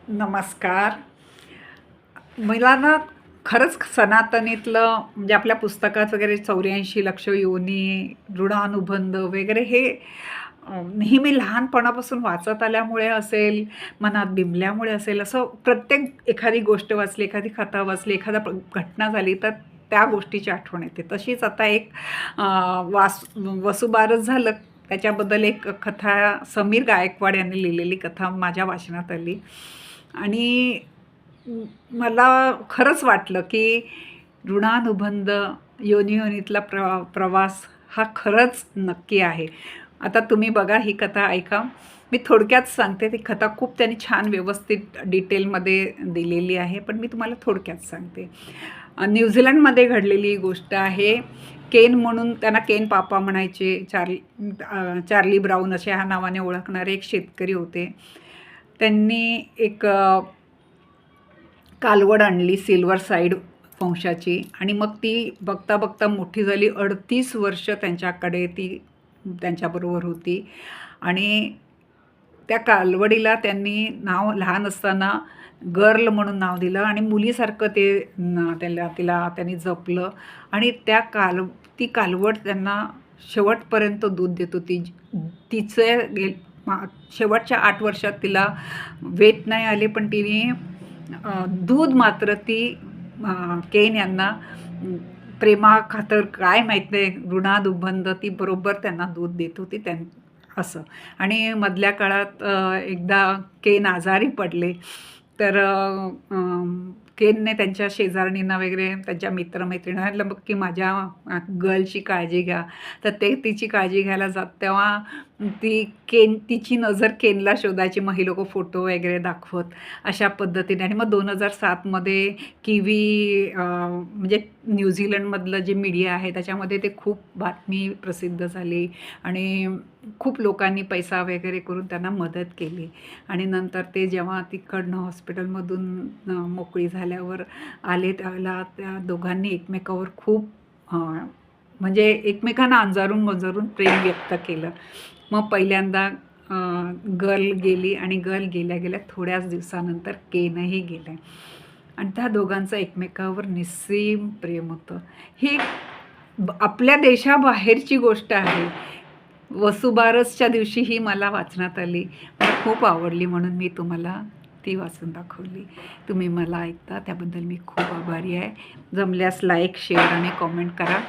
नमस्कार. मला ना खरंच सनातनीतलं म्हणजे आपल्या पुस्तकात वगैरे 84 लक्ष योनी, ऋणानुबंध वगैरे हे नेहमी लहानपणापासून वाचत आल्यामुळे असेल, मनात बिंबल्यामुळे असेल, असं प्रत्येक एखादी गोष्ट वाचली, एखादी कथा वाचली, घटना झाली तर त्या गोष्टीची आठवण येते. तशीच आता एक अ, वसुबारस झालं त्याच्याबद्दल एक कथा समीर गायकवाड यांनी लिहिलेली कथा माझ्या वाचनात आली आणि मला खरंच वाटलं की ऋणानुबंध योनीयोनीतला प्रवास हा खरंच नक्की आहे. आता तुम्ही बघा ही कथा ऐका. मी थोडक्यात सांगते. ती कथा खूप त्यांनी छान व्यवस्थित डिटेलमध्ये दिलेली आहे, पण मी तुम्हाला थोडक्यात सांगते. न्यूझीलंडमध्ये घडलेली ही गोष्ट आहे. केन म्हणून त्यांना केन पापा म्हणायचे. चार्ली ब्राऊन अशा ह्या नावाने ओळखणारे एक शेतकरी होते. त्यांनी एक कालवड आणली सिल्वर साईड वंशाची आणि मग ती बघता बघता मोठी झाली. 38 वर्ष त्यांच्याकडे ती त्यांच्याबरोबर होती आणि त्या कालवडीला त्यांनी नाव लहान असताना गर्ल म्हणून नाव दिलं आणि मुलीसारखं तिला त्यांनी जपलं आणि ती कालवड त्यांना शेवटपर्यंत दूध देत होती. शेवटच्या 8 वर्षात तिला वेत नाही आले, पण तिने दूध मात्र ती केन यांना प्रेमाखातर काय माहीत नाही, ऋणानुबंध ती बरोबर त्यांना दूध देत होती असं. आणि मधल्या काळात एकदा केन आजारी पडले तर केनने त्यांच्या शेजारणींना वगैरे त्यांच्या मित्रमैत्रिणींना म्हटलं बघ की माझ्या गर्लची काळजी घ्या. तर ते तिची काळजी घ्यायला जात तेव्हा तिची नजर केनला शोधायची. मग ही लोकं फोटो वगैरे दाखवत अशा पद्धतीने. आणि मग 2007मध्ये किवी म्हणजे न्यूझीलंडमधलं जे मीडिया आहे त्याच्यामध्ये ते खूप बातमी प्रसिद्ध झाली आणि खूप लोकांनी पैसा वगैरे करून त्यांना मदत केली. आणि नंतर ते जेव्हा तिकडनं हॉस्पिटलमधून मोकळी झाल्यावर आले त्यावेळेला त्या दोघांनी एकमेकावर खूप म्हणजे एकमेकांना अंजारून प्रेम व्यक्त केलं. मग पहिल्यांदा गर्ल गेली आणि गर्ल गेल्या गेल्या थोड्याच दिवसानंतर केनही गेले आणि त्या दोघांचं एकमेकावर निस्सीम प्रेम होतं. ही आपल्या देशाबाहेरची गोष्ट आहे. वसुबारसच्या दिवशी ही मला वाचनात आली. मला खूप आवडली म्हणून मी तुम्हाला ती वाचून दाखवली. तुम्ही मला ऐकता त्याबद्दल मी खूप आभारी आहे. जमल्यास लाईक, शेअर आणि कॉमेंट करा.